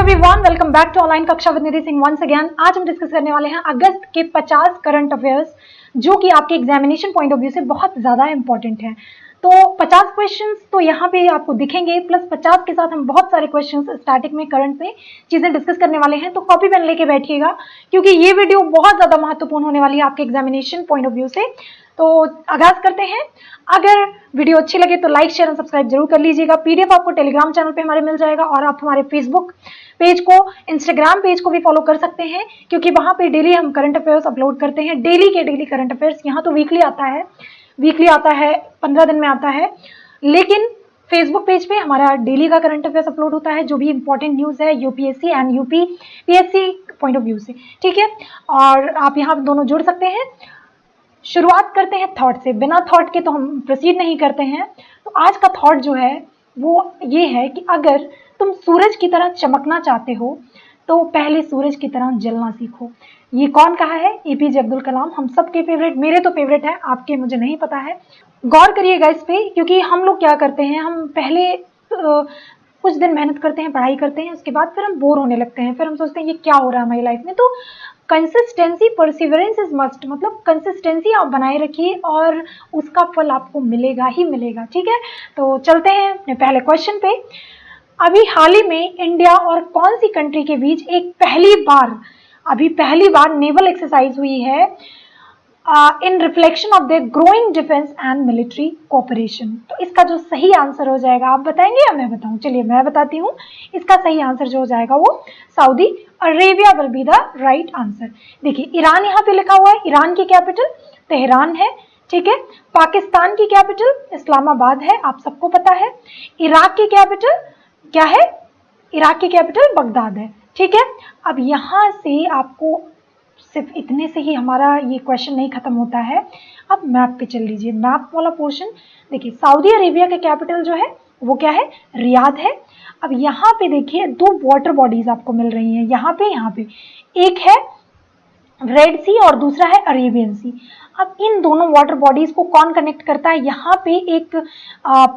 Everyone, welcome back to online कक्षा with Nidhi Singh once again. आज हम डिस्कस करने वाले हैं अगस्त के 50 करंट अफेयर्स जो कि आपके एग्जामिनेशन पॉइंट ऑफ व्यू से बहुत ज़्यादा इंपॉर्टेंट है। तो 50 क्वेश्चंस तो यहाँ पे आपको दिखेंगे, प्लस 50 के साथ हम बहुत सारे क्वेश्चंस स्टैटिक में करंट में चीज़ें डिस्कस करने वाले हैं। तो कॉपी पेन लेके बैठिएगा क्योंकि ये वीडियो बहुत ज़्यादा महत्वपूर्ण होने वाली है आपके एग्जामिनेशन पॉइंट ऑफ व्यू से। तो आगाज करते हैं। अगर वीडियो अच्छी लगे तो लाइक शेयर और सब्सक्राइब जरूर कर लीजिएगा। पीडीएफ आपको टेलीग्राम चैनल पे हमारे मिल जाएगा और आप हमारे फेसबुक पेज को, इंस्टाग्राम पेज को भी फॉलो कर सकते हैं क्योंकि वहां पे डेली हम करंट अफेयर्स अपलोड करते हैं। डेली के डेली करंट अफेयर्स, यहाँ तो वीकली आता है, 15 दिन में आता है, लेकिन फेसबुक पेज पे हमारा डेली का करंट अफेयर्स अपलोड होता है जो भी इंपॉर्टेंट न्यूज़ है UPSC and UPPSC point of view से, ठीक है। और आप यहाँ दोनों जुड़ सकते हैं। शुरुआत करते हैं थॉट से। बिना थॉट के तो हम प्रोसीड नहीं करते हैं। तो आज का थॉट जो है वो ये है कि अगर तुम सूरज की तरह चमकना चाहते हो तो पहले सूरज की तरह जलना सीखो। ये कौन कहा है? एपीजे अब्दुल कलाम। हम सबके फेवरेट, मेरे तो फेवरेट है, आपके मुझे नहीं पता है। गौर करिएगा इस पे क्योंकि हम लोग क्या करते हैं, हम पहले कुछ दिन मेहनत करते हैं, पढ़ाई करते हैं, उसके बाद फिर हम बोर होने लगते हैं, फिर हम सोचते हैं ये क्या हो रहा है हमारी लाइफ में। तो कंसिस्टेंसी, परसिवरेंस इज मस्ट, मतलब कंसिस्टेंसी आप बनाए रखिए और उसका फल आपको मिलेगा ही मिलेगा, ठीक है। तो चलते हैं अपने पहले क्वेश्चन पे। अभी हाल ही में इंडिया और कौन सी कंट्री के बीच एक पहली बार नेवल एक्सरसाइज हुई है इन reflection of the growing defence and military cooperation? तो इसका जो सही आंसर हो जाएगा, आप बताएंगे या मैं बताऊं? चलिए मैं बताती हूँ। इसका सही आंसर जो हो जाएगा वो Saudi Arabia will be the right answer. देखिए ईरान यहाँ पे लिखा हुआ है, ईरान की कैपिटल तेहरान है, ठीक है। पाकिस्तान की कैपिटल इस्लामाबाद है, आप सबको पता है। इराक की कैपिटल क्या है? इराक की कैपिटल बगदाद है, ठीक है। अब यहाँ से आपको सिर्फ इतने से ही हमारा ये क्वेश्चन नहीं खत्म होता है। अब मैप पे चल लीजिए, मैप वाला पोर्शन देखिए। सऊदी अरेबिया का कैपिटल जो है वो क्या है? रियाद है। अब यहाँ पे देखिए दो वाटर बॉडीज आपको मिल रही हैं, यहाँ पे एक है रेड सी और दूसरा है अरेबियन सी। अब इन दोनों वाटर बॉडीज को कौन कनेक्ट करता है? यहाँ पे एक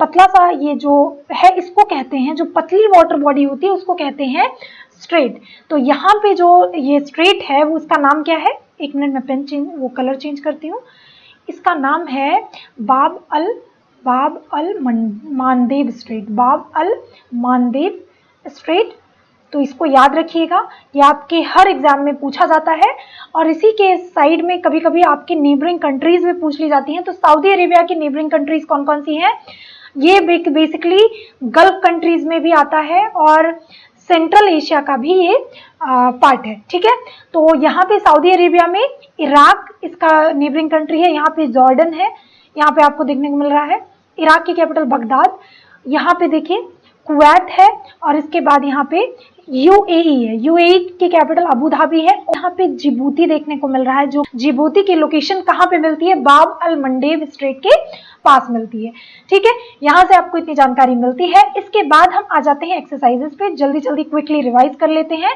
पतला सा ये जो है इसको कहते हैं, जो पतली वाटर बॉडी होती है उसको कहते हैं स्ट्रेट। तो यहाँ पे जो ये स्ट्रेट है वो उसका नाम क्या है? एक मिनट में कलर चेंज करती हूँ। इसका नाम है बाब अल मानदेब स्ट्रेट, बाब अल मानदेब स्ट्रेट। तो इसको याद रखिएगा, ये आपके हर एग्जाम में पूछा जाता है और इसी के साइड में कभी कभी आपके नेबरिंग कंट्रीज में पूछ ली जाती हैं। तो सऊदी अरेबिया की नेबरिंग कंट्रीज कौन कौन सी हैं? ये बेसिकली गल्फ कंट्रीज में भी आता है और सेंट्रल एशिया का भी ये पार्ट है, ठीक है। तो यहाँ पे सऊदी अरेबिया में इराक इसका नेबरिंग कंट्री है, यहाँ पे जॉर्डन है, यहाँ पे आपको देखने को मिल रहा है। इराक की कैपिटल बगदाद, यहाँ पे देखिए कुवैत है और इसके बाद यहाँ पे यूएई है, यूएई की कैपिटल अबू धाबी है। यहाँ पे जिबूती देखने को मिल रहा है, जो जिबूती की लोकेशन कहाँ पे मिलती है? बाब अल मंडेब स्ट्रेट के पास मिलती है, ठीक है। यहाँ से आपको इतनी जानकारी मिलती है। इसके बाद हम आ जाते हैं एक्सरसाइजेस पे, जल्दी जल्दी क्विकली रिवाइज कर लेते हैं।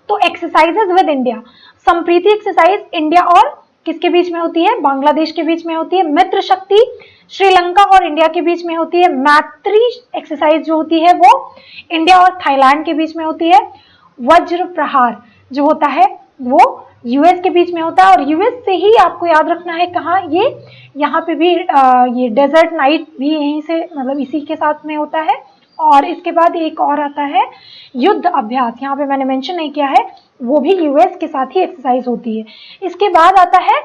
तो exercises with India, Sampriti exercise India और किसके बीच में होती है? बांग्लादेश के बीच में होती है। मित्र शक्ति श्रीलंका और इंडिया के बीच में होती है। मैत्री एक्सरसाइज जो होती है वो इंडिया और थाईलैंड के बीच में होती है। वज्र प्रहार जो होता है वो यूएस के बीच में होता है और यूएस से ही आपको याद रखना है कहाँ? ये यहाँ पे भी ये डेजर्ट नाइट भी यहीं से, मतलब इसी के साथ में होता है। और इसके बाद एक और आता है युद्ध अभ्यास, यहाँ पे मैंने मेंशन नहीं किया है, वो भी यूएस के साथ ही एक्सरसाइज होती है। इसके बाद आता है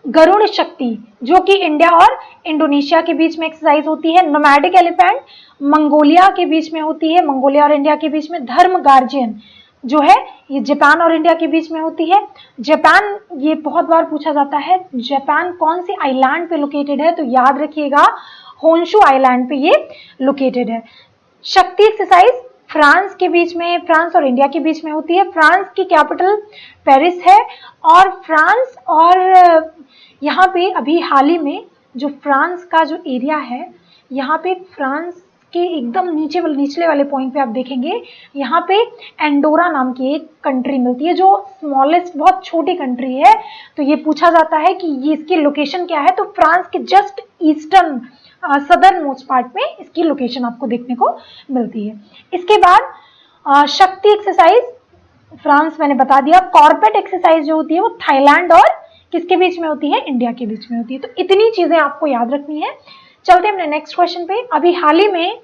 गरुड़ शक्ति जो कि इंडिया और इंडोनेशिया के बीच में एक्सरसाइज होती है। नोमैडिक एलिफेंट मंगोलिया के बीच में होती है, मंगोलिया और इंडिया के बीच में। धर्म गार्जियन जो है ये जापान और इंडिया के बीच में होती है। जापान, ये बहुत बार पूछा जाता है, जापान कौन से आइलैंड पे लोकेटेड है? तो याद रखिएगा होन्शु आइलैंड पे ये लोकेटेड है। शक्ति एक्सरसाइज फ्रांस के बीच में, फ्रांस और इंडिया के बीच में होती है। फ्रांस की कैपिटल पेरिस है और फ्रांस और यहाँ पे अभी हाल ही में जो फ्रांस का जो एरिया है, यहाँ पे फ्रांस के एकदम निचले वाले पॉइंट पे आप देखेंगे यहाँ पे एंडोरा नाम की एक कंट्री मिलती है जो स्मॉलेस्ट, बहुत छोटी कंट्री है। तो ये पूछा जाता है कि ये इसकी लोकेशन क्या है? तो फ्रांस के just eastern southern most part में इसकी लोकेशन आपको देखने को मिलती है। इसके बाद शक्ति एक्सरसाइज फ्रांस मैंने बता दिया। कॉर्पेट एक्सरसाइज जो होती है वो थाईलैंड और किसके बीच में होती है, इंडिया के बीच में होती है। तो इतनी चीजें आपको याद रखनी है। चलते हैं अपने नेक्स्ट क्वेश्चन पे। अभी हाल ही में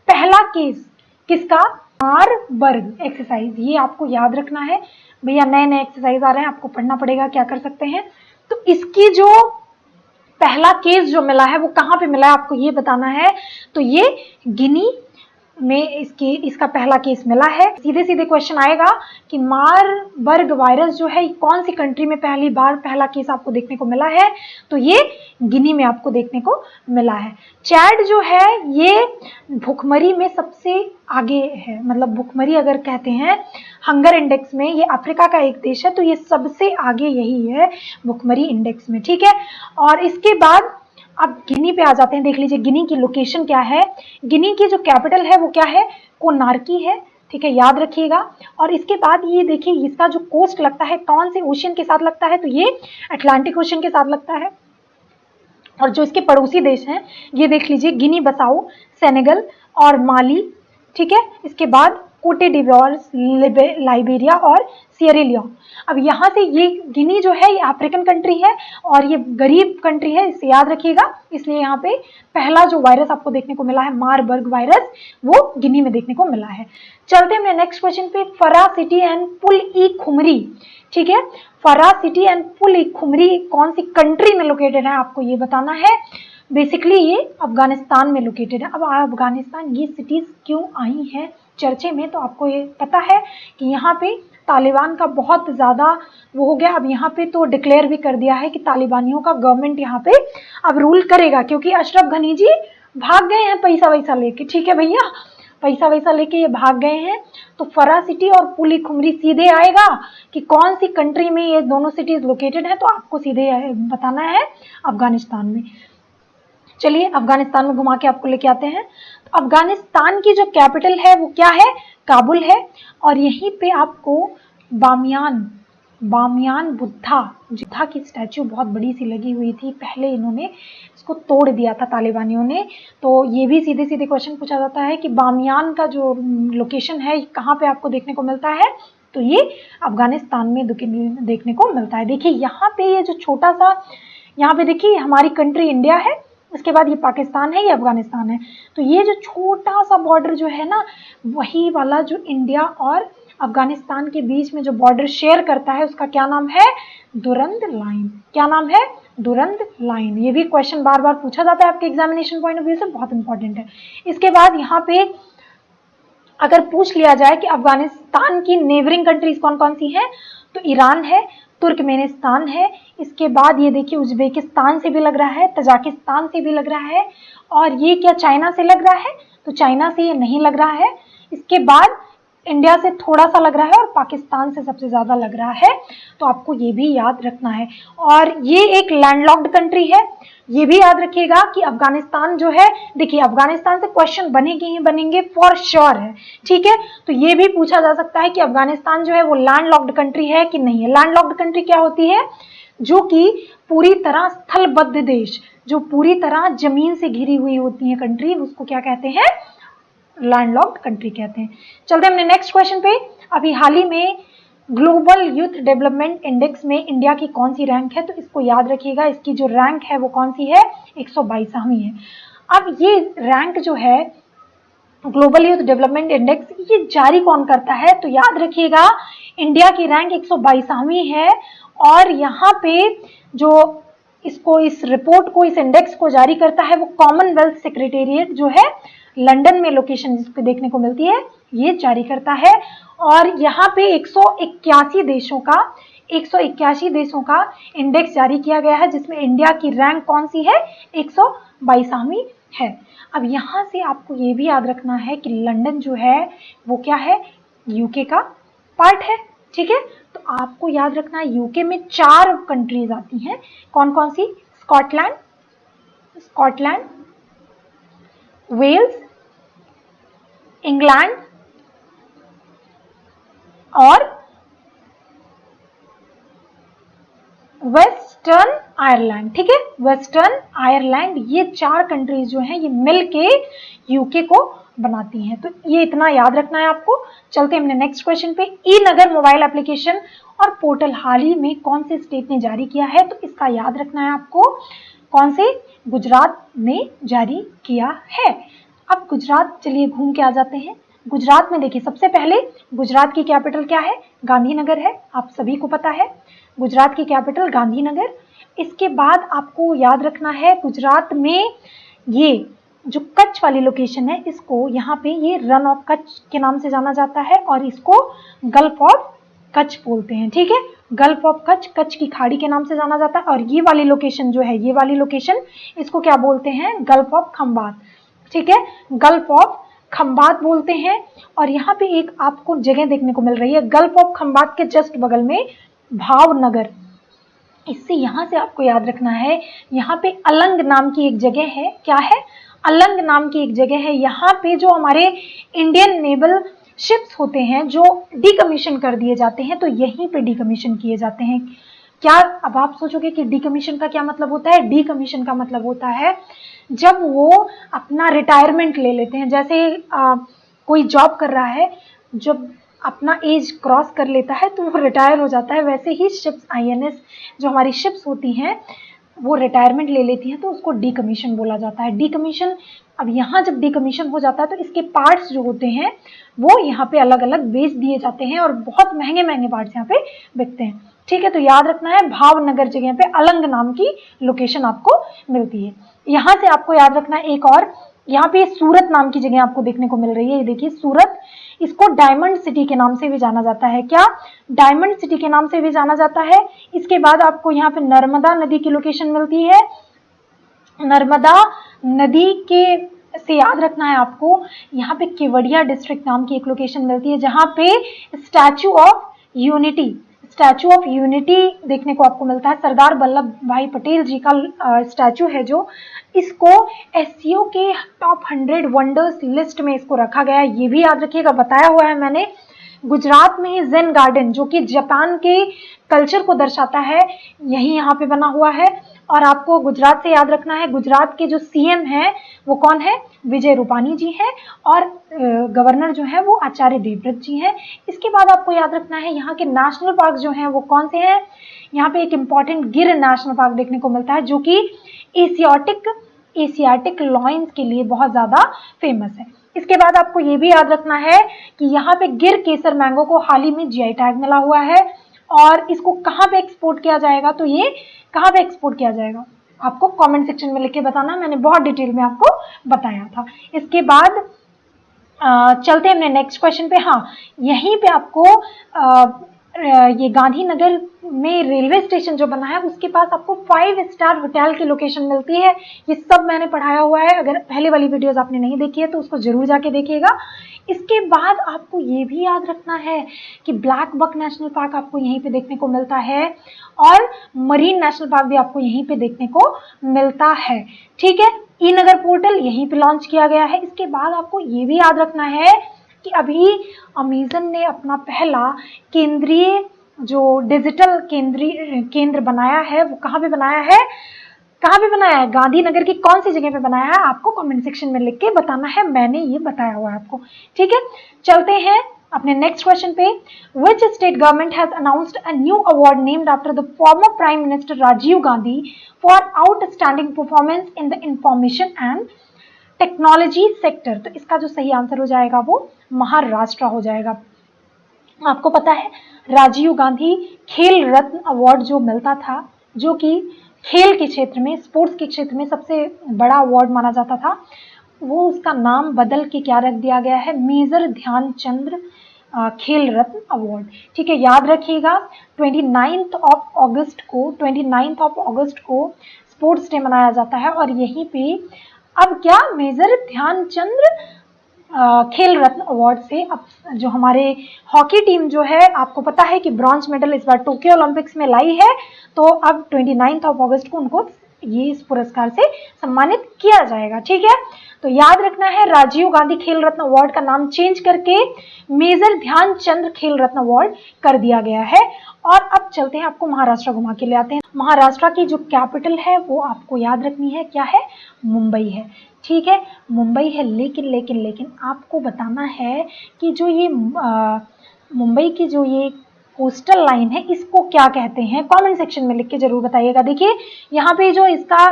पहला केस किसका, मारबर्ग एक्सरसाइज, ये आपको याद रखना है भैया। नए नए एक्सरसाइज आ रहे हैं, आपको पढ़ना पड़ेगा क्या कर सकते हैं। तो इसकी जो पहला केस जो मिला है वो कहाँ पे मिला है आपको ये बताना है। तो ये गिनी में इसका पहला केस मिला है। सीधे सीधे क्वेश्चन आएगा कि मारबर्ग वायरस जो है कौन सी कंट्री में पहली बार पहला केस आपको देखने को मिला है, तो ये गिनी में आपको देखने को मिला है। चैड जो है ये भुखमरी में सबसे आगे है, मतलब भुखमरी अगर कहते हैं हंगर इंडेक्स में, ये अफ्रीका का एक देश है, तो ये सबसे आगे यही है भुखमरी इंडेक्स में, ठीक है। और इसके बाद अब गिनी पे आ जाते हैं। देख लीजिए गिनी की लोकेशन क्या है। गिनी की जो कैपिटल है वो क्या है, कोनार्की है, ठीक है, याद रखिएगा। और इसके बाद ये देखिए इसका जो कोस्ट लगता है कौन से ओशियन के साथ लगता है, तो ये अटलांटिक ओशियन के साथ लगता है। और जो इसके पड़ोसी देश हैं ये देख लीजिए, गिनी बसाओ, सेनेगल और माली, ठीक है। इसके बाद कोटे डिवोर, लाइबेरिया और सियरा। अब यहाँ से ये गिनी जो है ये अफ्रीकन कंट्री है और ये गरीब कंट्री है, इसे याद रखिएगा। इसलिए यहाँ पे पहला जो वायरस आपको देखने को मिला है मारबर्ग वायरस, वो गिनी में देखने को मिला है। चलते हैं नेक्स्ट क्वेश्चन पे। फरा सिटी एंड पुल ई खुमरी, ठीक है, फरा सिटी एंड पुल ई खुमरी कौन सी कंट्री में लोकेटेड है आपको ये बताना है। बेसिकली ये अफगानिस्तान में लोकेटेड है। अब अफगानिस्तान ये सिटीज क्यों आई हैं चर्चे में, तो आपको ये पता है कि यहाँ पे तालिबान का बहुत ज़्यादा वो हो गया। अब यहाँ पे तो डिक्लेयर भी कर दिया है कि तालिबानियों का गवर्नमेंट यहाँ पे अब रूल करेगा, क्योंकि अशरफ घनी जी भाग गए हैं पैसा वैसा लेके, ठीक है भैया, पैसा वैसा लेके ये भाग गए हैं। तो फरा सिटी और पुल ई खुमरी सीधे आएगा कि कौन सी कंट्री में ये दोनों सिटीज लोकेटेड है, तो आपको सीधे बताना है अफगानिस्तान में। चलिए अफगानिस्तान में घुमा के आपको लेके आते हैं। तो अफगानिस्तान की जो कैपिटल है वो क्या है, काबुल है। और यहीं पे आपको बामियान बुद्धा की स्टैचू बहुत बड़ी सी लगी हुई थी, पहले इन्होंने इसको तोड़ दिया था तालिबानियों ने। तो ये भी सीधे सीधे क्वेश्चन पूछा जाता है कि बामियान का जो लोकेशन है कहाँ पे आपको देखने को मिलता है, तो ये अफगानिस्तान में देखने को मिलता है। देखिए यहाँ पे ये जो छोटा सा, यहाँ पे देखिए हमारी कंट्री इंडिया है, उसके बाद ये पाकिस्तान है, ये अफगानिस्तान है। तो ये जो छोटा सा बॉर्डर जो है ना, वही वाला जो इंडिया और अफगानिस्तान के बीच में जो बॉर्डर शेयर करता है उसका क्या नाम है, दुरंद लाइन। क्या नाम है, दुरंद लाइन। ये भी क्वेश्चन बार बार पूछा जाता है आपके एग्जामिनेशन पॉइंट ऑफ व्यू से, बहुत इंपॉर्टेंट है। इसके बाद यहाँ पे अगर पूछ लिया जाए कि अफगानिस्तान की नेबरिंग कंट्रीज कौन कौन सी हैं, तो ईरान है, तुर्कमेनिस्तान है, इसके बाद ये देखिए उज्बेकिस्तान से भी लग रहा है, तजाकिस्तान से भी लग रहा है, और ये क्या चाइना से लग रहा है, तो चाइना से ये नहीं लग रहा है। इसके बाद इंडिया से थोड़ा सा लग रहा है और पाकिस्तान से सबसे ज़्यादा लग रहा है, तो आपको ये भी याद रखना है। और ये एक लैंडलॉक्ड कंट्री है, ये भी याद रखिएगा कि अफगानिस्तान जो है, देखिए अफगानिस्तान से क्वेश्चन बनेंगे ही बनेंगे फॉर श्योर है, ठीक है। तो ये भी पूछा जा सकता है कि अफगानिस्तान जो है वो लैंडलॉक्ड कंट्री है कि नहीं है। लैंडलॉक्ड कंट्री क्या होती है, जो कि पूरी तरह स्थलबद्ध देश, जो पूरी तरह जमीन से घिरी हुई होती है कंट्री, उसको क्या कहते हैं, लैंडलॉक्ड कंट्री कहते हैं। चलते हैं अपने नेक्स्ट क्वेश्चन पे। अभी हाल ही में ग्लोबल यूथ डेवलपमेंट इंडेक्स में इंडिया की कौन सी रैंक है, तो इसको याद रखिएगा, इसकी जो रैंक है वो कौन सी है, 122वीं है। अब ये रैंक जो है ग्लोबल यूथ डेवलपमेंट इंडेक्स, ये जारी कौन करता है, तो याद रखिएगा इंडिया की रैंक 122वीं है। और यहाँ पे जो इसको, इस रिपोर्ट को, इस इंडेक्स को जारी करता है वो कॉमनवेल्थ सेक्रेटेरिएट जो है लंदन में लोकेशन जिसको देखने को मिलती है, ये जारी करता है। और यहाँ पे 181 देशों का इंडेक्स जारी किया गया है, जिसमें इंडिया की रैंक कौन सी है, 122वीं है। अब यहाँ से आपको ये भी याद रखना है कि लंदन जो है वो क्या है, यूके का पार्ट है, ठीक है। तो आपको याद रखना है यूके में 4 कंट्रीज आती हैं, कौन कौन सी, स्कॉटलैंड, वेल्स, इंग्लैंड और वेस्टर्न आयरलैंड, ठीक है, वेस्टर्न आयरलैंड। ये 4 कंट्रीज जो हैं ये मिलके यूके को बनाती हैं। तो ये इतना याद रखना है आपको। चलते हैं हमने नेक्स्ट क्वेश्चन पे। ई नगर मोबाइल एप्लीकेशन और पोर्टल हाल ही में कौन से स्टेट ने जारी किया है? तो इसका याद रखना है आपको, कौन से? गुजरात ने जारी किया है। अब गुजरात चलिए घूम के आ जाते हैं। गुजरात में देखिए, सबसे पहले गुजरात की कैपिटल क्या है? गांधीनगर है, आप सभी को पता है गुजरात की कैपिटल गांधीनगर। इसके बाद आपको याद रखना है गुजरात में ये जो कच्छ वाली लोकेशन है, इसको यहाँ पे ये रन ऑफ कच्छ के नाम से जाना जाता है और इसको गल्फ ऑफ कच्छ बोलते हैं। ठीक है, गल्फ ऑफ कच्छ, कच्छ की खाड़ी के नाम से जाना जाता है। और ये वाली लोकेशन जो है, ये वाली लोकेशन, इसको क्या बोलते हैं? Gulf of Khambhat. ठीक है, गल्फ ऑफ खंबात बोलते हैं। और यहाँ पे एक आपको जगह देखने को मिल रही है गल्फ ऑफ खंबात के जस्ट बगल में भावनगर। इससे यहाँ से आपको याद रखना है, यहाँ पे अलंग नाम की एक जगह है। क्या है? अलंग नाम की एक जगह है। यहाँ पे जो हमारे इंडियन नेवल शिप्स होते हैं जो डीकमीशन कर दिए जाते हैं, तो यहीं पे डीकमीशन किए जाते हैं। क्या अब आप सोचोगे कि डीकमीशन का क्या मतलब होता है? डीकमीशन का मतलब होता है जब वो अपना रिटायरमेंट ले लेते हैं। जैसे कोई जॉब कर रहा है, जब अपना एज क्रॉस कर लेता है तो वो रिटायर हो जाता है, वैसे ही शिप्स, आईएनएस जो हमारी शिप्स होती हैं वो रिटायरमेंट ले लेती हैं, तो उसको डीकमीशन बोला जाता है। डीकमीशन, अब यहाँ जब डीकमीशन हो जाता है तो इसके पार्ट्स जो होते हैं वो यहाँ पे अलग अलग बेच दिए जाते हैं और बहुत महंगे महंगे पार्ट्स यहाँ पे बिकते हैं। ठीक है, तो याद रखना है भावनगर जगह पे अलंग नाम की लोकेशन आपको मिलती है। यहाँ से आपको याद रखना है एक और, यहाँ पे सूरत नाम की जगह आपको देखने को मिल रही है। ये देखिए सूरत, इसको डायमंड सिटी के नाम से भी जाना जाता है। क्या? डायमंड सिटी के नाम से भी जाना जाता है। इसके बाद आपको यहाँ पे नर्मदा नदी की लोकेशन मिलती है। नर्मदा नदी के से याद रखना है आपको, यहाँ पे केवड़िया डिस्ट्रिक्ट नाम की एक लोकेशन मिलती है जहाँ पे statue of unity, statue of unity देखने को आपको मिलता है। सरदार वल्लभ भाई पटेल जी का स्टैचू है जो, इसको एससीओ के टॉप 100 वंडर्स लिस्ट में इसको रखा गया है। ये भी याद रखिएगा, बताया हुआ है मैंने। गुजरात में ही जेन गार्डन जो कि जापान के कल्चर को दर्शाता है, यही यहाँ पे बना हुआ है। और आपको गुजरात से याद रखना है, गुजरात के जो सीएम हैं वो कौन है? विजय रूपानी जी हैं। और गवर्नर जो है वो आचार्य देवव्रत जी हैं। इसके बाद आपको याद रखना है यहाँ के नेशनल पार्क जो हैं वो कौन से हैं? यहाँ पे एक इम्पॉर्टेंट गिर नेशनल पार्क देखने को मिलता है जो कि एशियाटिक लॉयंस के लिए बहुत ज़्यादा फेमस है। इसके बाद आपको ये भी याद रखना है कि यहाँ पे गिर केसर मैंगो को हाल ही में जीआई टैग मिला हुआ है। और इसको कहाँ पे एक्सपोर्ट किया जाएगा? तो ये कहाँ पे एक्सपोर्ट किया जाएगा आपको कमेंट सेक्शन में लिख के बताना, मैंने बहुत डिटेल में आपको बताया था। इसके बाद चलते हैं हमने नेक्स्ट क्वेश्चन पे। हाँ, यहीं पे आपको ये गांधीनगर में रेलवे स्टेशन जो बना है उसके पास आपको 5 स्टार होटल की लोकेशन मिलती है। ये सब मैंने पढ़ाया हुआ है, अगर पहले वाली वीडियोस आपने नहीं देखी है तो उसको जरूर जाके देखिएगा। इसके बाद आपको ये भी याद रखना है कि ब्लैक बक नेशनल पार्क आपको यहीं पे देखने को मिलता है और मरीन नेशनल पार्क भी आपको यहीं पे देखने को मिलता है। ठीक है, ई नगर पोर्टल यहीं पे लॉन्च किया गया है। इसके बाद आपको ये भी याद रखना है कि अभी अमेज़न ने अपना पहला केंद्रीय जो डिजिटल केंद्र बनाया है, वो कहाँ पे बनाया है? कहाँ पे बनाया है? गांधीनगर की कौन सी जगह पे बनाया है? आपको कमेंट सेक्शन में लिख के बताना है, मैंने ये बताया हुआ है आपको। ठीक है, चलते हैं अपने नेक्स्ट क्वेश्चन पे। Which state government has announced a new award named after the former Prime Minister Rajiv Gandhi for outstanding performance in the information and technology sector? तो इसका जो सही आंसर हो जाएगा वो महाराष्ट्र हो जाएगा। आपको पता है राजीव गांधी खेल रत्न अवार्ड जो मिलता था, जो कि खेल के क्षेत्र में, स्पोर्ट्स के क्षेत्र में सबसे बड़ा अवार्ड माना जाता था, वो उसका नाम बदल के क्या रख दिया गया है? मेजर ध्यानचंद खेल रत्न अवार्ड। ठीक है, याद रखिएगा 29 अगस्त को स्पोर्ट्स डे मनाया जाता है और यहीं पे अब क्या मेजर ध्यानचंद खेल रत्न अवार्ड से अब जो हमारे हॉकी टीम जो है, आपको पता है कि ब्रॉन्ज मेडल इस बार टोक्यो ओलंपिक्स में लाई है, तो अब 29 अगस्त को उनको ये इस पुरस्कार से सम्मानित किया जाएगा। ठीक है, तो याद रखना है राजीव गांधी खेल रत्न अवार्ड का नाम चेंज करके मेजर ध्यानचंद खेल रत्न अवार्ड कर दिया गया है। और अब चलते हैं, आपको महाराष्ट्र घुमा के ले आते हैं। महाराष्ट्र की जो कैपिटल है वो आपको याद रखनी है, क्या है? मुंबई है। ठीक है, मुंबई है, लेकिन आपको बताना है कि जो ये मुंबई की जो ये कोस्टल लाइन है इसको क्या कहते हैं, कमेंट सेक्शन में लिख के जरूर बताइएगा। देखिए यहाँ पे जो इसका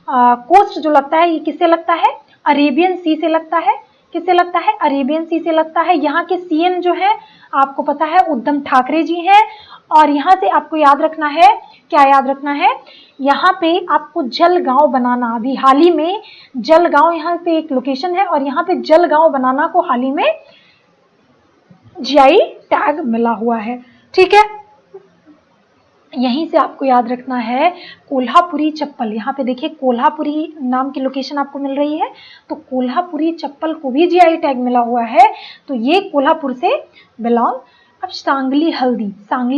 कोस्ट जो लगता है ये किससे लगता है? अरेबियन सी से लगता है। किससे लगता है? अरेबियन सी से लगता है। यहाँ के सीएम जो है आपको पता है उद्धव ठाकरे जी हैं। और यहाँ से आपको याद रखना है, क्या याद रखना है? यहाँ पे आपको जलगांव बनाना, अभी हाल ही में जलगांव यहाँ पे एक लोकेशन है और यहाँ पे जलगांव बनाना को हाल ही में जीआई टैग मिला हुआ है। ठीक है, यहीं से आपको याद रखना है कोल्हापुरी चप्पल। यहाँ पे देखिए कोल्हापुरी नाम की लोकेशन आपको मिल रही है, तो कोल्हापुरी चप्पल को भी जीआई टैग मिला हुआ है, तो ये कोल्हापुर से बिलोंग। अब सांगली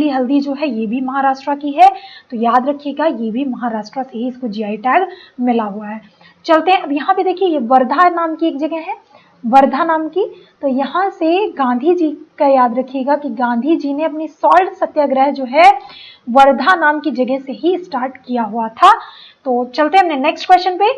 हल्दी जो है ये भी महाराष्ट्र की है, तो याद रखिएगा ये भी महाराष्ट्र से ही इसको जीआई टैग मिला हुआ है। चलते हैं, अब यहाँ पे देखिए ये वर्धा नाम की एक जगह है, वर्धा नाम की, तो यहाँ से गांधी जी का याद रखिएगा कि गांधी जी ने अपनी सॉल्ट सत्याग्रह जो है वर्धा नाम की जगह से ही स्टार्ट किया हुआ था। तो चलते हैं अपने नेक्स्ट क्वेश्चन पे।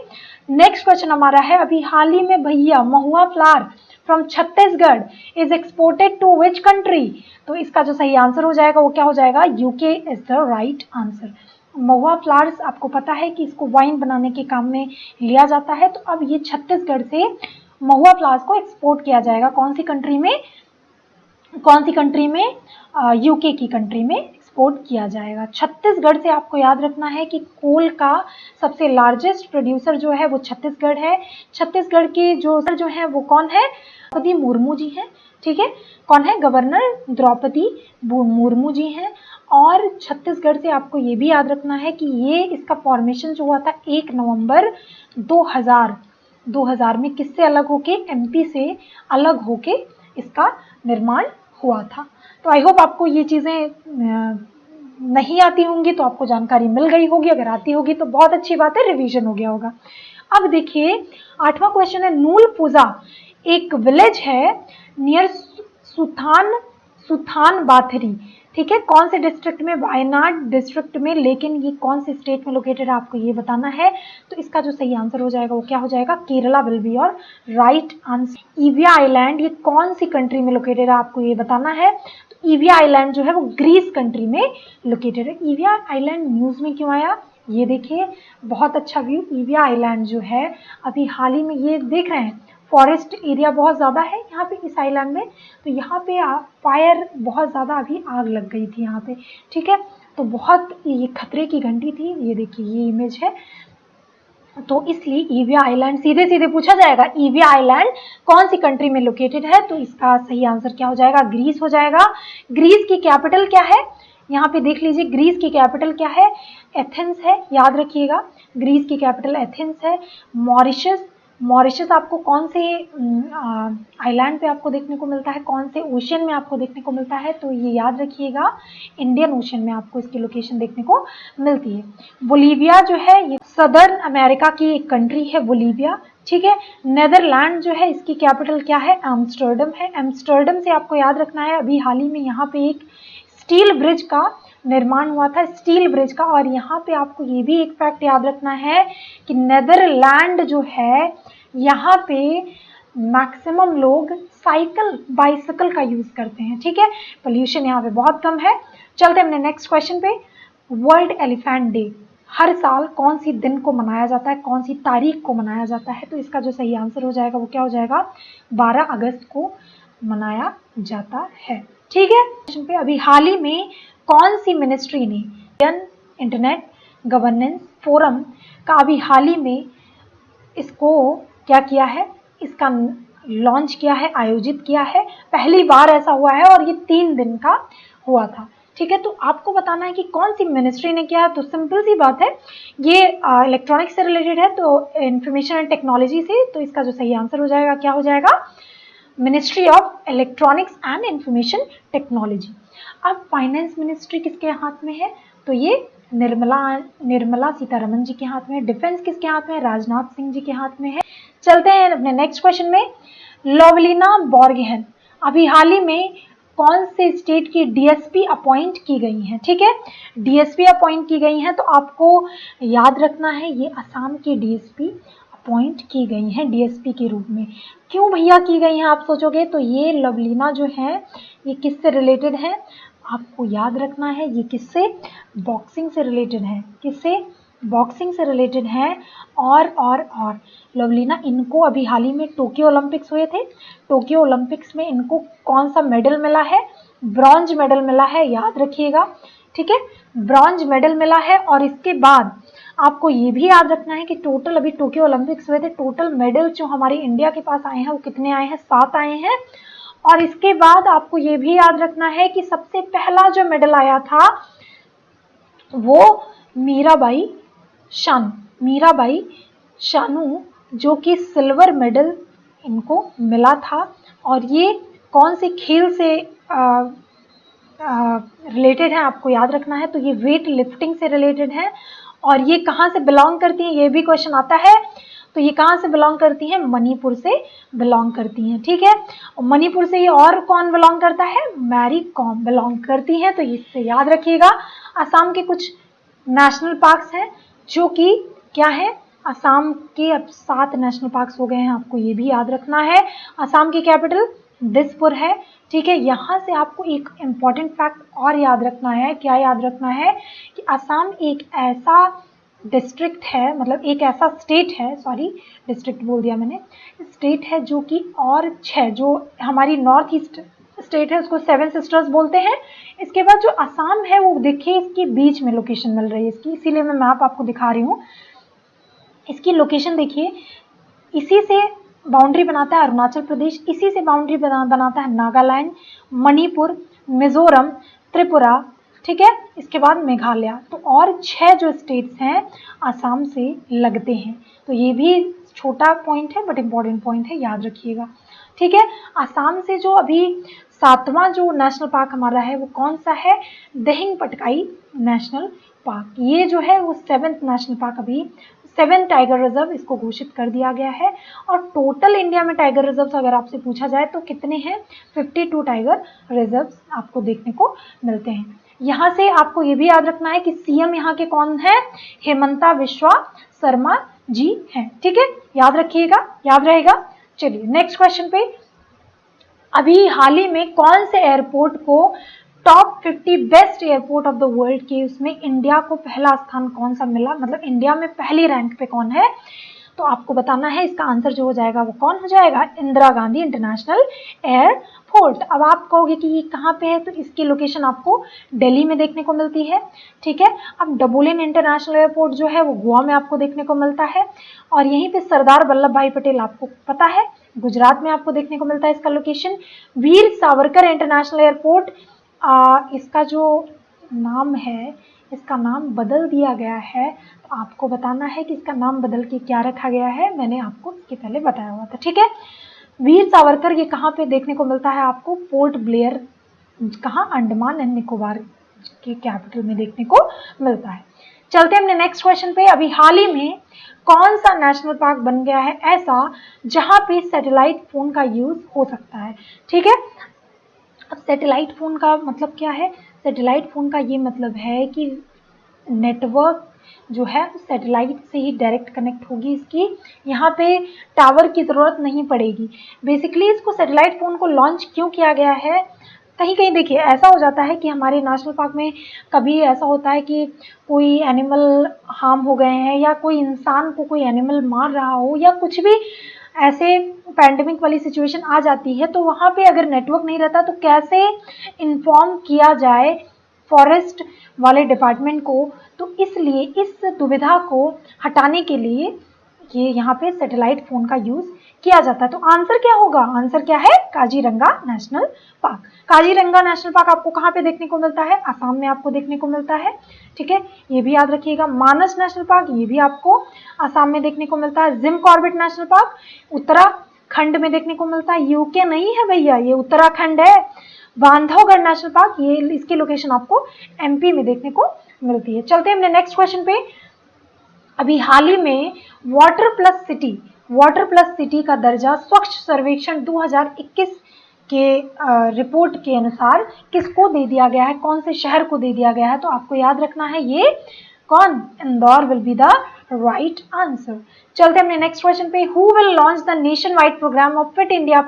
नेक्स्ट क्वेश्चन हमारा है, अभी हाल ही में भैया mahua flower from Chhattisgarh is exported to which country? तो इसका जो सही आंसर हो जाएगा वो क्या हो जाएगा? UK is the right answer. Mahua flowers आपको पता है कि इसको वाइन बनाने के काम में लिया जाता है, तो अब ये छत्तीसगढ़ से महुआ फ्लावर्स को एक्सपोर्ट किया जाएगा। कौन सी कंट्री में? यूके की कंट्री में एक्सपोर्ट किया जाएगा। छत्तीसगढ़ से आपको याद रखना है कि कोल का सबसे लार्जेस्ट प्रोड्यूसर जो है वो छत्तीसगढ़ है। छत्तीसगढ़ के जो है वो कौन है? द्रौपदी मुर्मू जी हैं। ठीक है, कौन है? गवर्नर द्रौपदी मुर्मू जी हैं। और छत्तीसगढ़ से आपको ये भी याद रखना है कि ये इसका फॉर्मेशन जो हुआ था 1 नवंबर 2000 में किससे अलग होके? एमपी से अलग होके इसका निर्माण हुआ था। तो आई होप आपको ये चीज़ें नहीं आती होंगी तो आपको जानकारी मिल गई होगी, अगर आती होगी तो बहुत अच्छी बात है, रिवीजन हो गया होगा। अब देखिए 8वां क्वेश्चन है, नूलपुजा एक विलेज है नियर सुथान बाथरी। ठीक है, कौन से डिस्ट्रिक्ट में? वायनाड डिस्ट्रिक्ट में, लेकिन ये कौन से स्टेट में लोकेटेड है आपको ये बताना है। तो इसका जो सही आंसर हो जाएगा वो क्या हो जाएगा? Kerala will be your right answer. Evia island ये कौन सी कंट्री में लोकेटेड है आपको ये बताना है। तो ईविया आइलैंड जो है वो ग्रीस कंट्री में लोकेटेड है। ईविया आइलैंड न्यूज में क्यों आया? ये देखिए बहुत अच्छा व्यू। ईविया आइलैंड जो है अभी हाल ही में, ये देख रहे हैं फॉरेस्ट एरिया बहुत ज़्यादा है यहाँ पे इस आइलैंड में, तो यहाँ पे फायर बहुत ज़्यादा, अभी आग लग गई थी यहाँ पे। ठीक है, तो बहुत ये खतरे की घंटी थी। ये देखिए ये इमेज है, तो इसलिए ईविया आइलैंड सीधे सीधे पूछा जाएगा ईविया आइलैंड कौन सी कंट्री में लोकेटेड है, तो इसका सही आंसर क्या हो जाएगा? ग्रीस हो जाएगा। ग्रीस की कैपिटल क्या है? यहाँ पे देख लीजिए ग्रीस की कैपिटल क्या है? एथेंस है, याद रखिएगा ग्रीस की कैपिटल एथेंस है। मॉरिशस आपको कौन से आइलैंड पे आपको देखने को मिलता है, कौन से ओशन में आपको देखने को मिलता है? तो ये याद रखिएगा इंडियन ओशन में आपको इसकी लोकेशन देखने को मिलती है। बोलीविया जो है ये सदर्न अमेरिका की एक कंट्री है बोलीविया। ठीक है, नेदरलैंड जो है इसकी कैपिटल क्या है? एम्स्टर्डम है। एम्स्टर्डम से आपको याद रखना है अभी हाल ही में यहाँ पे एक स्टील ब्रिज का निर्माण हुआ था, स्टील ब्रिज का। और यहाँ पे आपको ये भी एक फैक्ट याद रखना है कि नेदरलैंड जो है यहाँ पे मैक्सिमम लोग बाइसिकल का यूज करते हैं। ठीक है, पोल्यूशन यहाँ पे बहुत कम है। चलते हैं अपने नेक्स्ट क्वेश्चन पे। वर्ल्ड एलिफेंट डे हर साल कौन सी दिन को मनाया जाता है, कौन सी तारीख को मनाया जाता है? तो इसका जो सही आंसर हो जाएगा वो क्या हो जाएगा? 12 अगस्त को मनाया जाता है। ठीक है, क्वेश्चन पे अभी हाल ही में कौन सी मिनिस्ट्री ने इंटरनेट गवर्नेंस फोरम का अभी हाल ही में इसको क्या किया है? इसका लॉन्च किया है, आयोजित किया है। पहली बार ऐसा हुआ है और ये 3 दिन का हुआ था। ठीक है, तो आपको बताना है कि कौन सी मिनिस्ट्री ने किया है। तो सिंपल सी बात है, ये इलेक्ट्रॉनिक्स से रिलेटेड है, तो इंफॉर्मेशन एंड टेक्नोलॉजी से। तो इसका जो सही आंसर हो जाएगा क्या हो जाएगा? Ministry of electronics and information technology. अब फाइनेंस मिनिस्ट्री किसके हाथ में है? तो ये निर्मला सीतारमन जी के हाथ में है। डिफेंस किसके हाथ में है? राजनाथ सिंह जी के हाथ में है। चलते हैं अपने नेक्स्ट क्वेश्चन में। लवलीना बोरगोहेन अभी हाल ही में कौन से स्टेट की डीएसपी अपॉइंट की गई हैं? ठीक है, डीएसपी अपॉइंट की गई हैं, तो आपको याद रखना है ये असम की डीएसपी अपॉइंट की गई हैं डीएसपी के रूप में। क्यों भैया की गई हैं आप सोचोगे, तो ये लवलीना जो है ये किससे रिलेटेड है? आपको याद रखना है ये किससे? बॉक्सिंग से रिलेटेड है। किससे? बॉक्सिंग से रिलेटेड है। और लवलीना, इनको अभी हाल ही में टोक्यो ओलंपिक्स हुए थे, टोक्यो ओलंपिक्स में इनको कौन सा मेडल मिला है? ब्रॉन्ज मेडल मिला है, याद रखिएगा। ठीक है, ब्रॉन्ज मेडल मिला है। और इसके बाद आपको ये भी याद रखना है कि टोटल अभी टोक्यो ओलंपिक्स हुए थे, टोटल मेडल जो हमारे इंडिया के पास आए हैं वो कितने आए हैं? 7 आए हैं। और इसके बाद आपको ये भी याद रखना है कि सबसे पहला जो मेडल आया था वो मीराबाई शानू जो कि सिल्वर मेडल इनको मिला था। और ये कौन से खेल से रिलेटेड है आपको याद रखना है, तो ये वेट लिफ्टिंग से रिलेटेड है। और ये कहाँ से बिलोंग करती हैं, ये भी क्वेश्चन आता है। तो ये कहाँ से बिलोंग करती हैं? मणिपुर से बिलोंग करती हैं। ठीक है, और मणिपुर से ये और कौन बिलोंग करता है? मैरी कॉम बिलोंग करती हैं। तो इससे याद रखिएगा। असम के कुछ नेशनल पार्क्स हैं जो कि क्या है? असम के अब 7 नेशनल पार्क्स हो गए हैं, आपको ये भी याद रखना है। असम की कैपिटल दिसपुर है। ठीक है, यहाँ से आपको एक इम्पॉर्टेंट फैक्ट और याद रखना है। क्या याद रखना है? कि असम एक ऐसा डिस्ट्रिक्ट है, मतलब एक ऐसा स्टेट है, सॉरी डिस्ट्रिक्ट बोल दिया मैंने, स्टेट है जो कि और 6 जो हमारी नॉर्थ ईस्ट स्टेट है उसको 7 सिस्टर्स बोलते हैं। इसके बाद जो असम है वो देखिए इसके बीच में लोकेशन मिल रही है इसकी, इसीलिए मैं मैप आपको दिखा रही हूँ। इसकी लोकेशन देखिए, इसी से बाउंड्री बनाता है अरुणाचल प्रदेश, इसी से बाउंड्री बनाता है नागालैंड, मणिपुर, मिजोरम, त्रिपुरा। ठीक है, इसके बाद मेघालय। तो और 6 जो स्टेट्स हैं असम से लगते हैं। तो ये भी छोटा पॉइंट है बट इम्पॉर्टेंट पॉइंट है, याद रखिएगा। ठीक है, असम से जो अभी 7वां जो नेशनल पार्क हमारा है वो कौन सा है? Dihing Patkai national park. ये जो है वो 7th नेशनल पार्क, अभी 7 टाइगर रिजर्व इसको घोषित कर दिया गया है। और टोटल इंडिया में टाइगर रिजर्व अगर आपसे पूछा जाए तो कितने हैं? 52 टाइगर रिजर्व आपको देखने को मिलते हैं। यहाँ से आपको ये भी याद रखना है कि सीएम यहाँ के कौन है? हेमंता बिस्वा शर्मा जी हैं। ठीक है, याद रखिएगा, याद रहेगा। चलिए नेक्स्ट क्वेश्चन पे। अभी हाल ही में कौन से एयरपोर्ट को top 50 best airport of the world के उसमें इंडिया को पहला स्थान कौन सा मिला, मतलब इंडिया में पहली रैंक पे कौन है? तो आपको बताना है। इसका आंसर जो हो जाएगा वो कौन हो जाएगा? Indira Gandhi international airport. अब आप कहोगे कि ये कहाँ पे है, तो इसकी लोकेशन आपको दिल्ली में देखने को मिलती है। ठीक है, अब डबोलिन इंटरनेशनल एयरपोर्ट जो है वो गोवा में आपको देखने को मिलता है। और यहीं पे सरदार वल्लभ भाई पटेल आपको पता है गुजरात में आपको देखने को मिलता है इसका location. Veer Savarkar international airport, इसका जो नाम है इसका नाम बदल दिया गया है। तो आपको बताना है कि इसका नाम बदल के क्या रखा गया है, मैंने आपको इसके पहले बताया हुआ था। ठीक है, वीर सावरकर ये कहाँ पे देखने को मिलता है आपको? पोर्ट ब्लेयर, कहाँ? अंडमान एंड निकोबार के कैपिटल में देखने को मिलता है। चलते हैं अपने नेक्स्ट क्वेश्चन पे। अभी हाल ही में कौन सा नेशनल पार्क बन गया है ऐसा जहां पे सैटेलाइट फोन का यूज हो सकता है? ठीक है, अब सैटेलाइट फ़ोन का मतलब क्या है? सैटेलाइट फ़ोन का ये मतलब है कि नेटवर्क जो है सैटेलाइट से ही डायरेक्ट कनेक्ट होगी इसकी, यहाँ पे टावर की ज़रूरत नहीं पड़ेगी। बेसिकली इसको सैटेलाइट फ़ोन को लॉन्च क्यों किया गया है? कहीं कहीं देखिए ऐसा हो जाता है कि हमारे नेशनल पार्क में कभी ऐसा होता है कि कोई एनिमल हार्म हो गए हैं या कोई इंसान को कोई एनिमल मार रहा हो या कुछ भी ऐसे पैंडेमिक वाली सिचुएशन आ जाती है, तो वहाँ पे अगर नेटवर्क नहीं रहता तो कैसे इन्फॉर्म किया जाए फॉरेस्ट वाले डिपार्टमेंट को? तो इसलिए इस दुविधा को हटाने के लिए ये यहाँ पे सैटेलाइट फ़ोन का यूज़ किया जाता है। तो आंसर क्या होगा? आंसर क्या है? Kaziranga national park. Kaziranga national park आपको कहाँ पे देखने को मिलता है? असम में आपको देखने को मिलता है। ठीक है, ये भी याद रखिएगा। मानस नेशनल पार्क ये भी आपको असम में देखने को मिलता है। Jim Corbett national park Uttarakhand में देखने को मिलता है। यूके नहीं है भैया, ये उत्तराखंड है। बांधवगढ़ नेशनल पार्क ये इसकी लोकेशन आपको एमपी में देखने को मिलती है। चलते हैं अपने नेक्स्ट क्वेश्चन पे। अभी हाल ही में वाटर प्लस सिटी का दर्जा स्वच्छ सर्वेक्षण 2021 के रिपोर्ट के अनुसार किसको दे दिया गया है, कौन से शहर को दे दिया गया है? तो आपको याद रखना है ये कौन, Indore will be the right answer. चलते हैं अपने नेक्स्ट क्वेश्चन पे। Who will launch the nationwide programme of fit India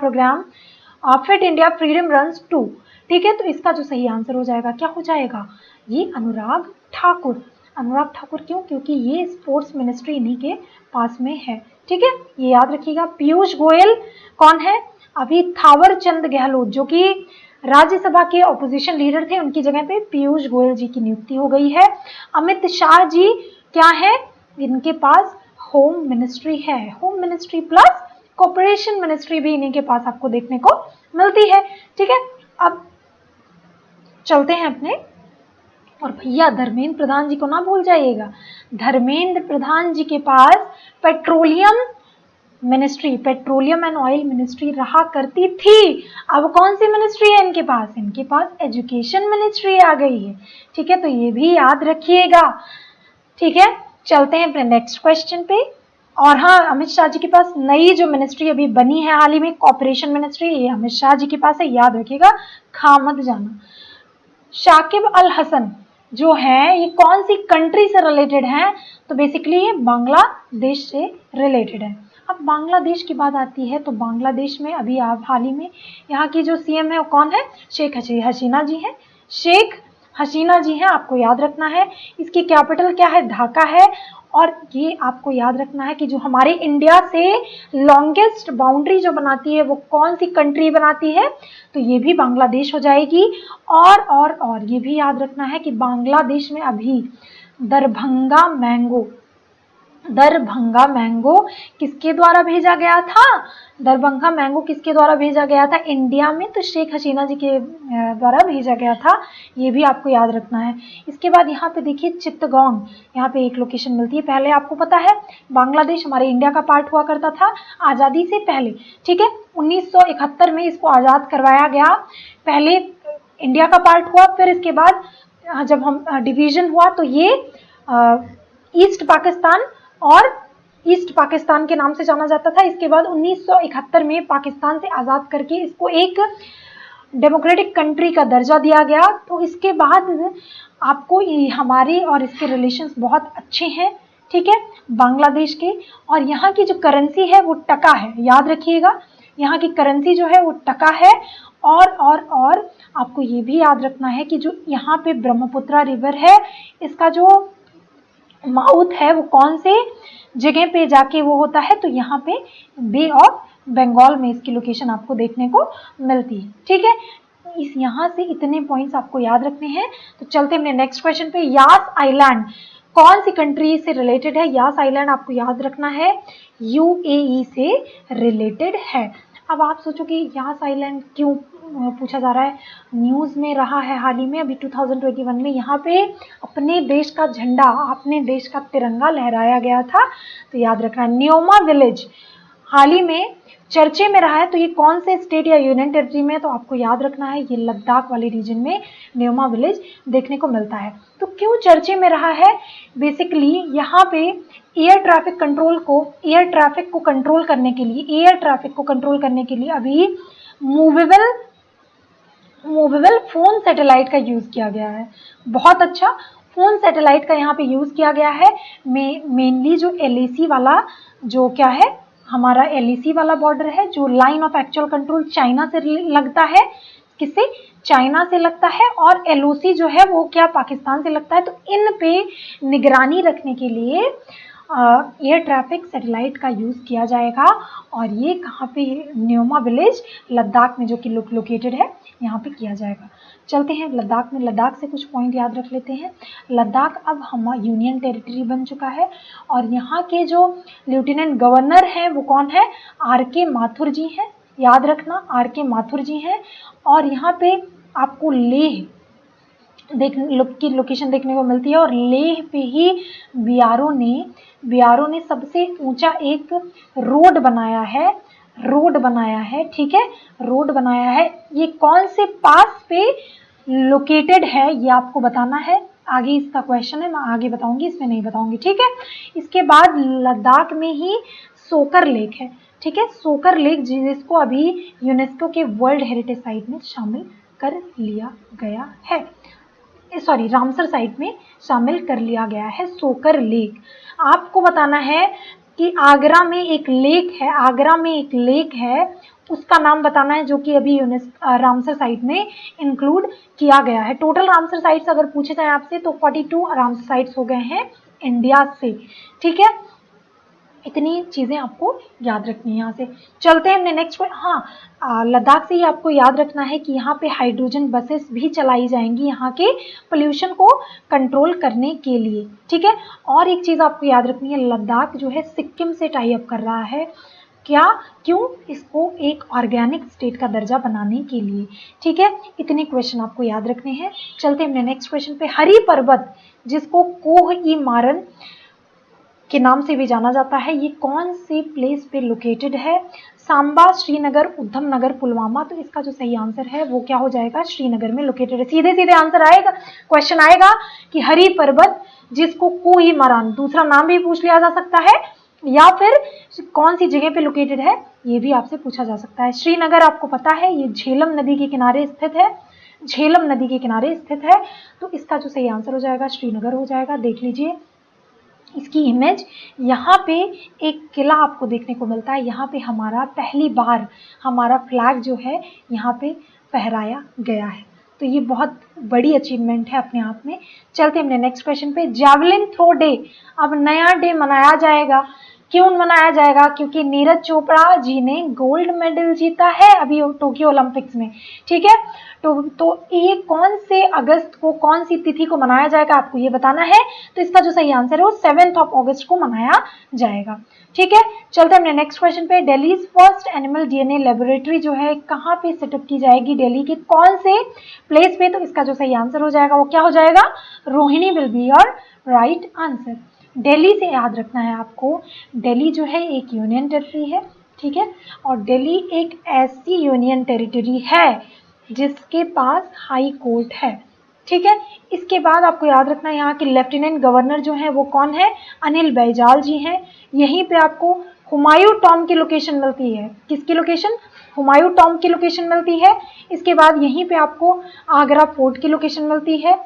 freedom runs 2? ठीक है, तो इसका जो सही आंसर हो जाएगा क्या हो जाएगा? ये अनुराग ठाकुर। अनुराग ठाकुर क्यों? क्योंकि ये स्पोर्ट्स मिनिस्ट्री इन्हीं के पास में है। ठीक है, ये याद रखिएगा। पीयूष गोयल कौन है? अभी थावर चंद गहलोत जो कि राज्यसभा के ऑपोजिशन लीडर थे, उनकी जगह पे पीयूष गोयल जी की नियुक्ति हो गई है। अमित शाह जी क्या है? इनके पास होम मिनिस्ट्री है। Home ministry plus corporation ministry भी इन्हीं के पास आपको देखने को मिलती है। ठीक है, अब चलते हैं अपने, और भैया धर्मेंद्र प्रधान जी को ना भूल जाइएगा। धर्मेंद्र प्रधान जी के पास पेट्रोलियम एंड ऑयल मिनिस्ट्री रहा करती थी। अब कौन सी मिनिस्ट्री है इनके पास? इनके पास एजुकेशन मिनिस्ट्री आ गई है। ठीक है, तो ये भी याद रखिएगा। ठीक है, चलते हैं अपने नेक्स्ट क्वेश्चन पे। और हाँ, अमित शाह जी के पास नई जो मिनिस्ट्री अभी बनी है हाल ही में, कॉर्पोरेशन मिनिस्ट्री, ये अमित शाह जी के पास है, याद रखिएगा, खा मत जाना। शाकिब अल हसन जो है ये कौन सी कंट्री से रिलेटेड है? तो बेसिकली ये बांग्लादेश से रिलेटेड है। अब बांग्लादेश की बात आती है तो बांग्लादेश में अभी आप हाल ही में यहाँ की जो सीएम है वो कौन है? शेख हसीना जी हैं। शेख हसीना जी हैं, आपको याद रखना है। इसकी कैपिटल क्या है? ढाका है। और ये आपको याद रखना है कि जो हमारे इंडिया से लॉन्गेस्ट बाउंड्री जो बनाती है वो कौन सी कंट्री बनाती है? तो ये भी बांग्लादेश हो जाएगी। और ये भी याद रखना है कि बांग्लादेश में अभी दरभंगा मैंगो किसके द्वारा भेजा गया था? दरभंगा मैंगो किसके द्वारा भेजा गया था इंडिया में? तो शेख हसीना जी के द्वारा भेजा गया था। ये भी आपको याद रखना है। इसके बाद यहाँ पे देखिए चित्तगोंग, यहाँ पे एक लोकेशन मिलती है। पहले आपको पता है बांग्लादेश हमारे इंडिया का पार्ट हुआ करता था आज़ादी से पहले। ठीक है, 1971 में इसको आज़ाद करवाया गया। पहले इंडिया का पार्ट हुआ, फिर इसके बाद जब हम डिवीजन हुआ तो ये ईस्ट पाकिस्तान के नाम से जाना जाता था। इसके बाद 1971 में पाकिस्तान से आज़ाद करके इसको एक डेमोक्रेटिक कंट्री का दर्जा दिया गया। तो इसके बाद आपको हमारे और इसके रिलेशंस बहुत अच्छे हैं। ठीक है, बांग्लादेश के। और यहाँ की जो करेंसी है वो टका है, याद रखिएगा, यहाँ की करेंसी जो है वो टका है। और आपको ये भी याद रखना है कि जो यहाँ पे ब्रह्मपुत्रा रिवर है, इसका जो माउथ है वो कौन से जगह पे जाके वो होता है? तो यहाँ पे बे ऑफ बंगाल में इसकी लोकेशन आपको देखने को मिलती है। ठीक है, इस यहाँ से इतने पॉइंट्स आपको याद रखने हैं। तो चलते हैं अपने नेक्स्ट क्वेश्चन पे। यास आइलैंड कौन सी कंट्री से रिलेटेड है? यास आइलैंड आपको याद रखना है यूएई से रिलेटेड है। अब आप सोचो कि यास आइलैंड क्यों पूछा जा रहा है? न्यूज़ में रहा है हाल ही में, अभी 2021 में यहाँ पे अपने देश का झंडा, अपने देश का तिरंगा लहराया गया था। तो याद रखना, न्योमा विलेज हाल ही में चर्चे में रहा है। तो ये कौन से स्टेट या यूनियन टेरिटरी में? तो आपको याद रखना है ये लद्दाख वाले रीजन में न्योमा विलेज देखने को मिलता है। तो क्यों चर्चे में रहा है? बेसिकली यहाँ पे एयर ट्रैफिक को कंट्रोल करने के लिए अभी मूवेबल फोन सैटेलाइट का यूज़ किया गया है। बहुत अच्छा, फोन सैटेलाइट का यहाँ पे यूज़ किया गया है। मेनली जो LAC वाला जो क्या है, हमारा LAC वाला बॉर्डर है, जो line of actual control China से लगता है। किससे? चाइना से लगता है। और LOC जो है वो क्या, पाकिस्तान से लगता है। तो इन पे निगरानी रखने के लिए एयर ट्रैफिक सैटेलाइट का यूज़ किया जाएगा। और ये कहाँ पे? न्योमा विलेज लद्दाख में, जो कि लोकेटेड है, यहाँ पे किया जाएगा। चलते हैं लद्दाख में। लद्दाख से कुछ पॉइंट याद रख लेते हैं। लद्दाख अब हमारा यूनियन टेरिटरी बन चुका है। और यहाँ के जो लेफ्टिनेंट गवर्नर हैं वो कौन है? RK माथुर जी हैं, याद रखना, RK माथुर जी हैं। और यहाँ पे आपको लेह की लोकेशन देखने को मिलती है। और लेह पे ही बीआरओ ने सबसे ऊंचा एक रोड बनाया है। ठीक है, रोड बनाया है। ये कौन से पास पे लोकेटेड है ये आपको बताना है। आगे इसका क्वेश्चन है, मैं आगे बताऊंगी, इसमें नहीं बताऊंगी, ठीक है। इसके बाद लद्दाख में ही सोकर लेक है, ठीक है, सोकर लेक, जिसको अभी यूनेस्को के वर्ल्ड हेरिटेज साइट में शामिल कर लिया गया है, सॉरी रामसर साइट में शामिल कर लिया गया है सोकर लेक। आपको बताना है कि आगरा में एक लेक है, आगरा में एक लेक है, उसका नाम बताना है, जो कि अभी रामसर साइट में इंक्लूड किया गया है। टोटल रामसर साइट्स अगर पूछे जाए आपसे तो 42 रामसर साइट्स हो गए हैं इंडिया से, ठीक है। इतनी चीजें आपको याद रखनी है। यहाँ से चलते हैं हमने नेक्स्ट। हाँ, लद्दाख से ही आपको याद रखना है कि यहाँ पे हाइड्रोजन बसेस भी चलाई जाएंगी यहाँ के पोल्यूशन को कंट्रोल करने के लिए, ठीक है। और एक चीज आपको याद रखनी है, लद्दाख जो है सिक्किम से टाई अप कर रहा है, क्या, क्यों, इसको एक ऑर्गेनिक स्टेट का दर्जा बनाने के लिए, ठीक है। इतने क्वेश्चन आपको याद रखने हैं। चलते हैं हमने नेक्स्ट क्वेश्चन पे। हरी पर्वत, जिसको कोह ई मारन के नाम से भी जाना जाता है, ये कौन सी प्लेस पे लोकेटेड है? सांबा, श्रीनगर, उधम नगर, पुलवामा। तो इसका जो सही आंसर है वो क्या हो जाएगा? श्रीनगर में लोकेटेड है। सीधे सीधे आंसर आएगा, क्वेश्चन आएगा कि हरी पर्वत, जिसको कोही मरान दूसरा नाम भी पूछ लिया जा सकता है, या फिर कौन सी जगह पे लोकेटेड है ये भी आपसे पूछा जा सकता है। श्रीनगर आपको पता है ये झेलम नदी के किनारे स्थित है, झेलम नदी के किनारे स्थित है। तो इसका जो सही आंसर हो जाएगा श्रीनगर हो जाएगा। देख लीजिए इसकी इमेज, यहाँ पे एक किला आपको देखने को मिलता है, यहाँ पे हमारा पहली बार हमारा फ्लैग जो है यहाँ पे फहराया गया है। तो ये बहुत बड़ी अचीवमेंट है अपने आप में। चलते हमने नेक्स्ट क्वेश्चन पे। जैवलिन थ्रो डे, अब नया डे मनाया जाएगा, क्यों मनाया जाएगा? क्योंकि नीरज चोपड़ा जी ने गोल्ड मेडल जीता है अभी टोक्यो ओलंपिक्स में, ठीक है। तो ये कौन से अगस्त को, कौन सी तिथि को मनाया जाएगा आपको ये बताना है। तो इसका जो सही आंसर है वो 7 अगस्त को मनाया जाएगा, ठीक है। चलते हमने नेक्स्ट क्वेश्चन पे। Delhi first animal DNA laboratory जो है कहाँ पे सेटअप की जाएगी? दिल्ली के कौन से प्लेस पे? तो इसका जो सही आंसर हो जाएगा वो क्या हो जाएगा? Rohini will be your right answer. Delhi से याद रखना है आपको, दिल्ली जो है एक यूनियन टेरिटरी है, ठीक है, और दिल्ली एक ऐसी यूनियन टेरिटरी है जिसके पास हाई कोर्ट है, ठीक है। इसके बाद आपको याद रखना है यहाँ के लेफ्टिनेंट गवर्नर जो है वो कौन है? अनिल बैजल जी हैं। यहीं पे आपको हुमायूं टॉम की लोकेशन मिलती है। किसकी लोकेशन? हुमायूं टॉम की लोकेशन मिलती है। इसके बाद यहीं पे आपको आगरा फोर्ट की लोकेशन मिलती है,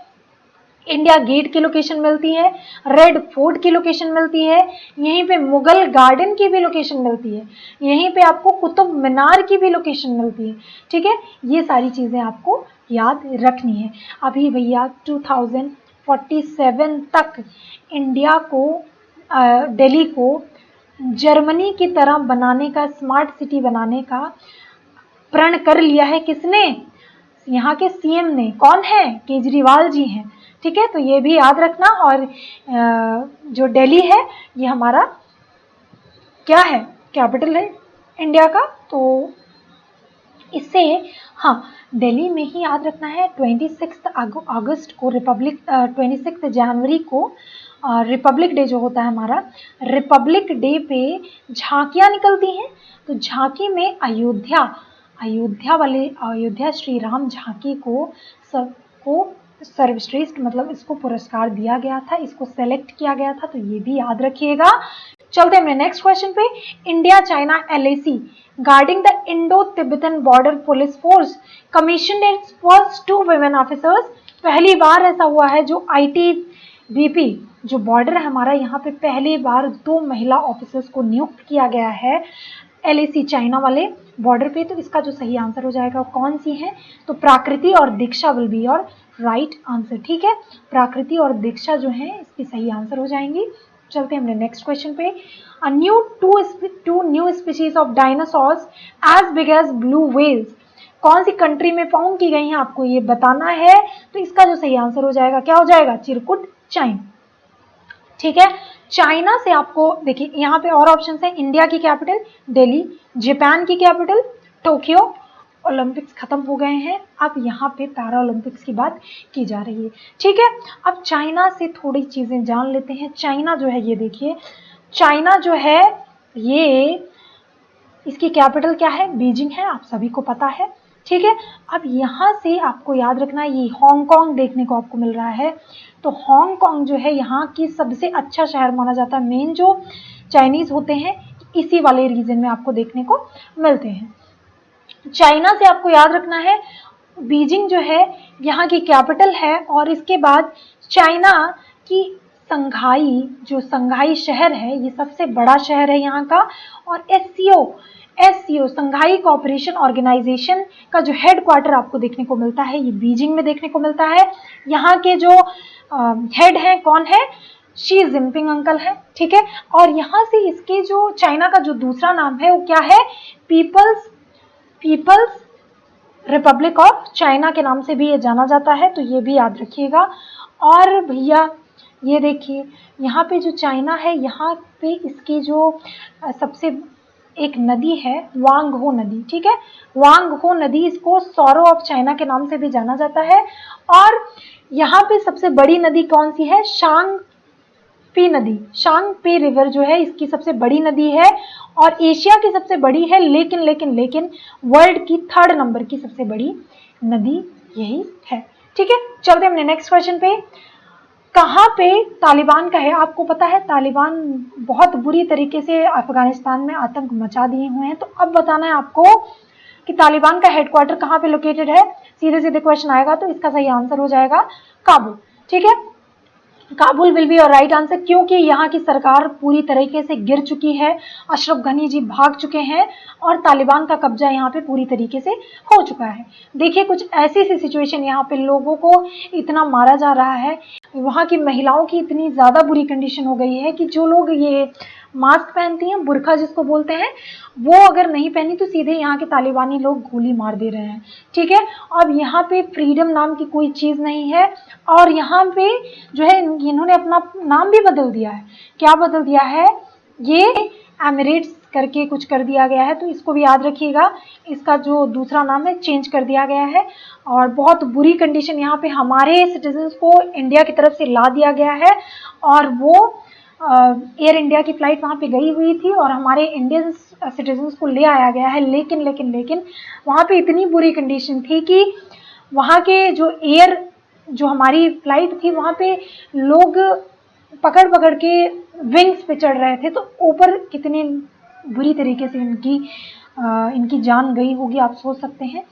इंडिया गेट की लोकेशन मिलती है, रेड फोर्ट की लोकेशन मिलती है, यहीं पे मुगल गार्डन की भी लोकेशन मिलती है, यहीं पे आपको कुतुब मीनार की भी लोकेशन मिलती है, ठीक है। ये सारी चीज़ें आपको याद रखनी है। अभी भैया 2047 तक इंडिया को, दिल्ली को जर्मनी की तरह बनाने का, स्मार्ट सिटी बनाने का प्रण कर लिया है। किसने? यहाँ के सीएम ने। कौन है? केजरीवाल जी हैं, ठीक है। तो ये भी याद रखना। और जो दिल्ली है ये हमारा क्या है? कैपिटल है इंडिया का। तो इससे हाँ, दिल्ली में ही याद रखना है 26 अगस्त को 26 जनवरी को रिपब्लिक डे जो होता है हमारा, रिपब्लिक डे पे झांकियाँ निकलती हैं। तो झांकी में अयोध्या श्री राम झांकी को सबको सर्वश्रेष्ठ, मतलब इसको पुरस्कार दिया गया था, इसको सेलेक्ट किया गया था। तो ये भी याद रखिएगा। चलते हैं नेक्स्ट क्वेश्चन पे। India China LAC guarding the Indo Tibetan border police force commission its first 2 women officers. पहली बार ऐसा हुआ है जो ITBP जो बॉर्डर है हमारा, यहाँ पे पहली बार 2 महिला ऑफिसर्स को नियुक्त किया गया है LAC चाइना वाले बॉर्डर पे। तो इसका जो सही आंसर हो जाएगा कौन सी है? तो प्राकृति और Diksha will be your right answer, ठीक है। प्राकृति और दीक्षा जो है इसकी सही आंसर हो जाएंगी। चलते हैं हमने नेक्स्ट क्वेश्चन पे। Two new species of dinosaurs as big as blue whales कौन सी कंट्री में फाउंड की गई हैं आपको ये बताना है। तो इसका जो सही आंसर हो जाएगा क्या हो जाएगा? चिरकुट चाइन, ठीक है। चाइना से आपको देखिए यहाँ पे और ऑप्शन है। इंडिया की कैपिटल दिल्ली, जापान की कैपिटल टोक्यो। ओलंपिक्स खत्म हो गए हैं, अब यहाँ पे पैरा ओलंपिक्स की बात की जा रही है, ठीक है। अब चाइना से थोड़ी चीजें जान लेते हैं। चाइना जो है ये देखिए, चाइना जो है ये, इसकी कैपिटल क्या है? बीजिंग है, आप सभी को पता है। ठीक है। अब यहाँ से आपको याद रखना है, ये हांगकांग देखने को आपको मिल रहा है, तो हांगकांग जो है यहाँ की सबसे अच्छा शहर माना जाता है। मेन जो चाइनीज होते हैं इसी वाले रीजन में आपको देखने को मिलते हैं। चाइना से आपको याद रखना है, बीजिंग जो है यहाँ की कैपिटल है, और इसके बाद चाइना की संघाई, जो संघाई शहर है, ये सबसे बड़ा शहर है यहाँ का। और एससीओ संघाई कोऑपरेशन ऑर्गेनाइजेशन का जो हेडक्वार्टर आपको देखने को मिलता है, ये बीजिंग में देखने को मिलता है। यहाँ के जो हेड हैं कौन है, शी जिनपिंग अंकल है, ठीक है। और यहाँ से इसके जो चाइना का जो दूसरा नाम है वो क्या है, पीपल्स रिपब्लिक ऑफ चाइना के नाम से भी ये जाना जाता है, तो ये भी याद रखिएगा। और भैया ये देखिए यहाँ पे जो चाइना है, यहाँ पे इसकी जो सबसे एक नदी है वांगहो नदी, ठीक है। वांगहो नदी, इसको सॉरो ऑफ चाइना के नाम से भी जाना जाता है। और यहाँ पे सबसे बड़ी नदी कौन सी है, शांगपी नदी, शांगपी रिवर जो है इसकी सबसे बड़ी नदी है, और एशिया की सबसे बड़ी है, लेकिन वर्ल्ड की 3rd नंबर की सबसे बड़ी नदी यही है, ठीक है। चलते हमने नेक्स्ट क्वेश्चन पे, कहाँ पे तालिबान का है। आपको पता है तालिबान बहुत बुरी तरीके से अफगानिस्तान में आतंक मचा दिए हुए हैं, तो अब बताना है आपको कि तालिबान का हेडक्वार्टर कहाँ पे लोकेटेड है। सीधे सीधे क्वेश्चन आएगा तो इसका सही आंसर हो जाएगा काबुल, ठीक है। Kabul will be your right answer, क्योंकि यहाँ की सरकार पूरी तरीके से गिर चुकी है, अशरफ गनी जी भाग चुके हैं और तालिबान का कब्जा यहाँ पे पूरी तरीके से हो चुका है। देखिए कुछ ऐसी सी सिचुएशन, यहाँ पे लोगों को इतना मारा जा रहा है, वहाँ की महिलाओं की इतनी ज़्यादा बुरी कंडीशन हो गई है कि जो लोग ये मास्क पहनती हैं, बुरखा जिसको बोलते हैं, वो अगर नहीं पहनी तो सीधे यहाँ के तालिबानी लोग गोली मार दे रहे हैं, ठीक है। अब यहाँ पे फ्रीडम नाम की कोई चीज़ नहीं है, और यहाँ पे जो है इन्होंने अपना नाम भी बदल दिया है। क्या बदल दिया है, ये एमिरेट्स करके कुछ कर दिया गया है, तो इसको भी याद रखिएगा। इसका जो दूसरा नाम है चेंज कर दिया गया है, और बहुत बुरी कंडीशन यहाँ पे हमारे सिटीजन्स को इंडिया की तरफ से ला दिया गया है, और वो एयर इंडिया की फ्लाइट वहाँ पे गई हुई थी और हमारे इंडियन सिटीजन्स को ले आया गया है, लेकिन वहाँ पे इतनी बुरी कंडीशन थी कि वहाँ के जो हमारी फ्लाइट थी, वहाँ पे लोग पकड़ के विंग्स पे चढ़ रहे थे, तो ऊपर कितनी बुरी तरीके से इनकी जान गई होगी, आप सोच सकते हैं।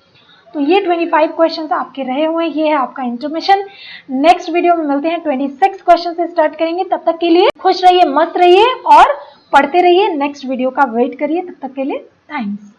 तो ये 25 क्वेश्चंस आपके रहे हुए हैं, ये है आपका इंटरमिशन। नेक्स्ट वीडियो में मिलते हैं, 26 क्वेश्चन से स्टार्ट करेंगे। तब तक के लिए खुश रहिए, मस्त रहिए और पढ़ते रहिए। नेक्स्ट वीडियो का वेट करिए, तब तक के लिए थैंक्स।